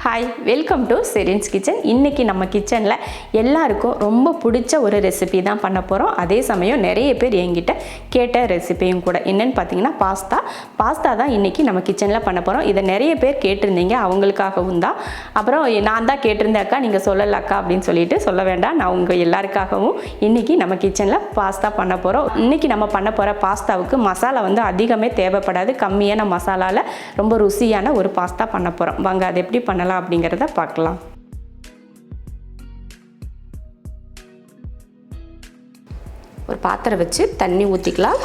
Hi, welcome to Serin's kitchen. இன்றைக்கி நம்ம கிச்சனில் எல்லாருக்கும் ரொம்ப பிடிச்ச ஒரு ரெசிபி தான் பண்ண போகிறோம். அதே சமயம் நிறைய பேர் என்கிட்ட கேட்ட ரெசிபியும் கூட. என்னென்னு பார்த்தீங்கன்னா பாஸ்தா தான் இன்றைக்கி நம்ம கிச்சனில் பண்ண போகிறோம். இதை நிறைய பேர் கேட்டிருந்தீங்க, அவங்களுக்காகவும் தான். அப்புறம் நான் தான் கேட்டிருந்தேன் அக்கா, நீங்கள் சொல்லலக்கா அப்படின்னு சொல்லிட்டு சொல்ல வேண்டாம். நான் உங்கள் எல்லாருக்காகவும் இன்றைக்கி நம்ம கிச்சனில் பாஸ்தா பண்ண போகிறோம். இன்றைக்கி நம்ம பண்ண போகிற பாஸ்தாவுக்கு மசாலா அதிகமே தேவைப்படாது. கம்மியான மசாலாவில் ரொம்ப ருசியான ஒரு பாஸ்தா பண்ண போகிறோம். வாங்க அதை எப்படி பண்ணலாம் அப்படிங்கிறத பார்க்கலாம். ஒரு பாத்திரம் வச்சு தண்ணி ஊற்றிக்கலாம்.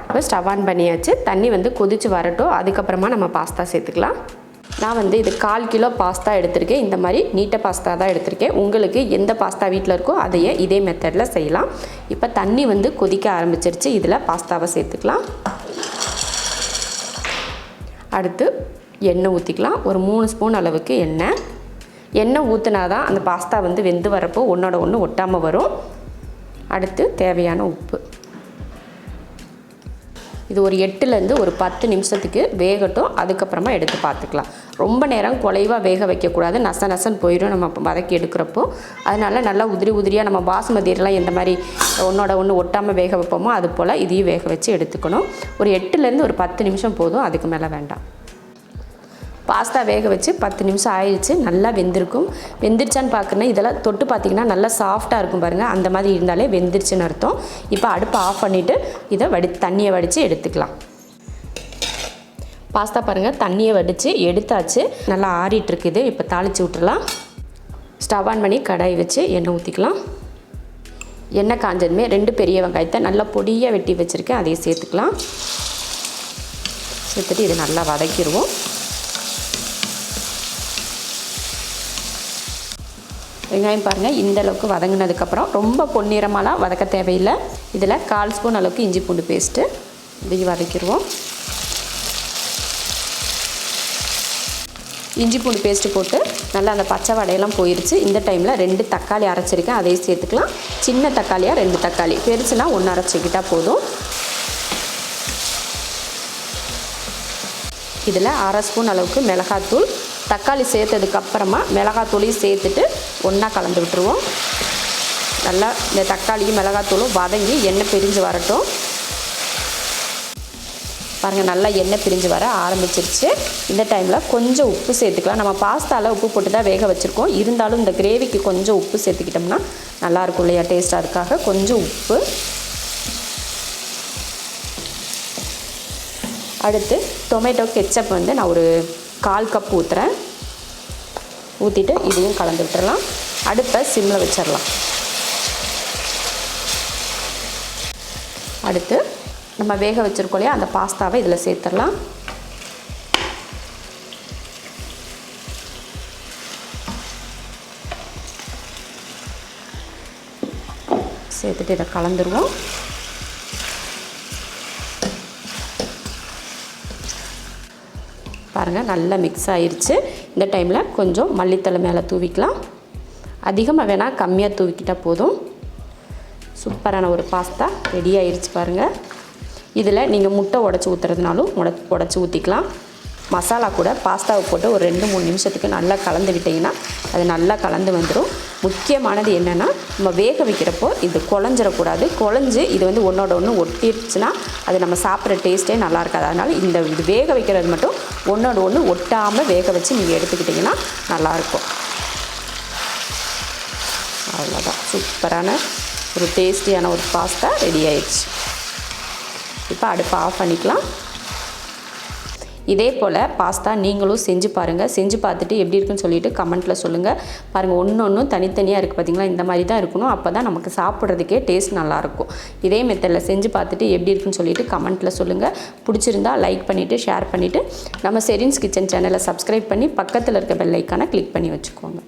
இப்போ ஸ்டவ் ஆன் பண்ணியாச்சு. தண்ணி கொதிச்சு வரட்டும். அதுக்கப்புறமா நம்ம பாஸ்தா சேர்த்துக்கலாம். நான் இது 1/4 கிலோ பாஸ்தா எடுத்திருக்கேன். இந்த மாதிரி நீட்ட பாஸ்தா தான் எடுத்திருக்கேன். உங்களுக்கு எந்த பாஸ்தா வீட்டில் இருக்கோ அதையே இதே மெத்தடில் செய்யலாம். இப்போ தண்ணி கொதிக்க ஆரம்பிச்சிருச்சு. இதில் பாஸ்தாவை சேர்த்துக்கலாம். அடுத்து எண்ணெய் ஊற்றிக்கலாம். ஒரு 3 ஸ்பூன் அளவுக்கு எண்ணெய் ஊற்றினா தான் அந்த பாஸ்தா வெந்து வரப்போ ஒன்றோட ஒன்று ஒட்டாமல் வரும். அடுத்து தேவையான உப்பு. இது ஒரு 8லேருந்து ஒரு 10 நிமிஷத்துக்கு வேகட்டும். அதுக்கப்புறமா எடுத்து பார்த்துக்கலாம். ரொம்ப நேரம் குலைவாக வேக வைக்கக்கூடாது. நசன்னு போயிடும் நம்ம வதக்கி எடுக்கிறப்போ. அதனால் நல்லா உதிரியாக நம்ம பாசுமதியெல்லாம் எந்த மாதிரி ஒன்றோட ஒன்று ஒட்டாமல் வேக வைப்போமோ அது போல் இதையும் வேக வச்சு எடுத்துக்கணும். ஒரு 8லேருந்து ஒரு 10 நிமிஷம் போதும், அதுக்கு மேலே வேண்டாம். பாஸ்தா வேக வச்சு 10 நிமிஷம் ஆயிடுச்சு. நல்லா வெந்துருச்சான்னு பார்க்குறேன்னா இதெல்லாம் தொட்டு பார்த்திங்கன்னா நல்லா சாஃப்டாக இருக்கும் பாருங்கள். அந்த மாதிரி இருந்தாலே வெந்துருச்சுன்னு அர்த்தம். இப்போ அடுப்பை ஆஃப் பண்ணிவிட்டு இதை தண்ணியை வடித்து எடுத்துக்கலாம். பாஸ்தா பாருங்கள், தண்ணியை வடித்து எடுத்தாச்சு. நல்லா ஆறிட்டுருக்குது. இப்போ தாளித்து விட்டுறலாம். ஸ்டவ் ஆன் பண்ணி கடாய் வச்சு எண்ணெய் ஊற்றிக்கலாம். எண்ணெய் காஞ்சதுமே 2 பெரிய வெங்காயத்தை நல்லா பொடியாக வெட்டி வச்சுருக்கேன், அதையும் சேர்த்துக்கலாம். சேர்த்துட்டு இதை நல்லா வதக்கிடுவோம். வெங்காயம் பாருங்கள், இந்த அளவுக்கு வதங்கினதுக்கப்புறம் ரொம்ப பொன்னிறமாலாம் வதக்க தேவையில்லை. இதில் 1/4 ஸ்பூன் அளவுக்கு இஞ்சி பூண்டு பேஸ்ட்டு இதையும் வதக்கிடுவோம். இஞ்சி பூண்டு பேஸ்ட்டு போட்டு நல்லா அந்த பச்சை வடையெல்லாம் போயிடுச்சு. இந்த டைமில் 2 தக்காளி அரைச்சிருக்கேன், அதையும் சேர்த்துக்கலாம். சின்ன தக்காளியாக 2 தக்காளி, பெருசுனா 1 அரைச்சிக்கிட்டால் போதும். இதில் 1/2 ஸ்பூன் அளவுக்கு மிளகாத்தூள். தக்காளி சேர்த்ததுக்கப்புறமா மிளகாத்தூளையும் சேர்த்துட்டு ஒன்றா கலந்து விட்டுருவோம். நல்லா இந்த தக்காளியும் மிளகாத்தூளும் வதங்கி எண்ணெய் பிரிஞ்சு வரட்டும். பாருங்கள், நல்லா எண்ணெய் பிரிஞ்சு வர ஆரம்பிச்சிருச்சு. இந்த டைமில் கொஞ்சம் உப்பு சேர்த்துக்கலாம். நம்ம பாஸ்தாவில் உப்பு போட்டு தான் வேக வச்சுருக்கோம். இருந்தாலும் இந்த கிரேவிக்கு கொஞ்சம் உப்பு சேர்த்துக்கிட்டோம்னா நல்லாயிருக்கும் இல்லையா, டேஸ்ட்டாக அதுக்காக கொஞ்சம் உப்பு. அடுத்து டொமேட்டோ கெச்சப் நான் ஒரு 1/4 கப் ஊற்றுறேன். ஊற்றிட்டு இதையும் கலந்து விட்டுறலாம். அடுப்பை சிம்மில் வச்சிடலாம். அடுத்து நம்ம வேக வச்சுருக்கோம் இல்லையா, அந்த பாஸ்தாவை இதில் சேர்த்துடலாம். சேர்த்துட்டு இதை கலந்துருவோம். பாருங்கள், நல்லா மிக்ஸ் ஆயிடுச்சு. இந்த டைமில் கொஞ்சம் மல்லித்தழை மேலே தூவிக்கலாம். அதிகமாக வேணால் கம்மியாக தூவிக்கிட்டால் போதும். சூப்பரான ஒரு பாஸ்தா ரெடி ஆயிடுச்சு பாருங்கள். இதில் நீங்கள் முட்டை உடச்சி ஊற்றுறதுனாலும் உடச்சி ஊற்றிக்கலாம். மசாலா கூட பாஸ்தாவை போட்டு ஒரு 2-3 நிமிஷத்துக்கு நல்லா கலந்து விட்டிங்கன்னா அது நல்லா கலந்து வந்துடும். முக்கியமானது என்னென்னா, நம்ம வேக வைக்கிறப்போ இது குழஞ்சிடக்கூடாது. குழஞ்சி இது ஒன்றோட ஒன்று ஒட்டிடுச்சுன்னா அது நம்ம சாப்பிட்ற டேஸ்ட்டே நல்லா இருக்காது. அதனால் இது வேக வைக்கிறது மட்டும் ஒன்றோட ஒன்று ஒட்டாமல் வேக வச்சு நீங்கள் எடுத்துக்கிட்டிங்கன்னா நல்லாயிருக்கும். அவ்வளோதான், சூப்பரான ஒரு டேஸ்டியான ஒரு பாஸ்தா ரெடி ஆயிடுச்சு. இப்போ அடுப்பை ஆஃப் பண்ணிக்கலாம். இதே போல் பாஸ்தா நீங்களும் செஞ்சு பாருங்கள். செஞ்சு பார்த்துட்டு எப்படி இருக்குன்னு சொல்லிவிட்டு கமெண்ட்டில் சொல்லுங்கள். பாருங்கள், ஒன்று தனித்தனியாக இருக்குது பார்த்திங்களா, இந்த மாதிரி தான் இருக்கணும். அப்போ தான் நமக்கு சாப்பிட்றதுக்கே டேஸ்ட் நல்லாயிருக்கும். இதே மெத்தடில் செஞ்சு பார்த்துட்டு எப்படி இருக்குன்னு சொல்லிவிட்டு கமெண்ட்டில் சொல்லுங்கள். பிடிச்சிருந்தா லைக் பண்ணிவிட்டு ஷேர் பண்ணிவிட்டு நம்ம செரின்ஸ் கிச்சன் சேனலை சப்ஸ்கிரைப் பண்ணி பக்கத்தில் இருக்க பெல் ஐக்கானை கிளிக் பண்ணி வச்சுக்கோங்க.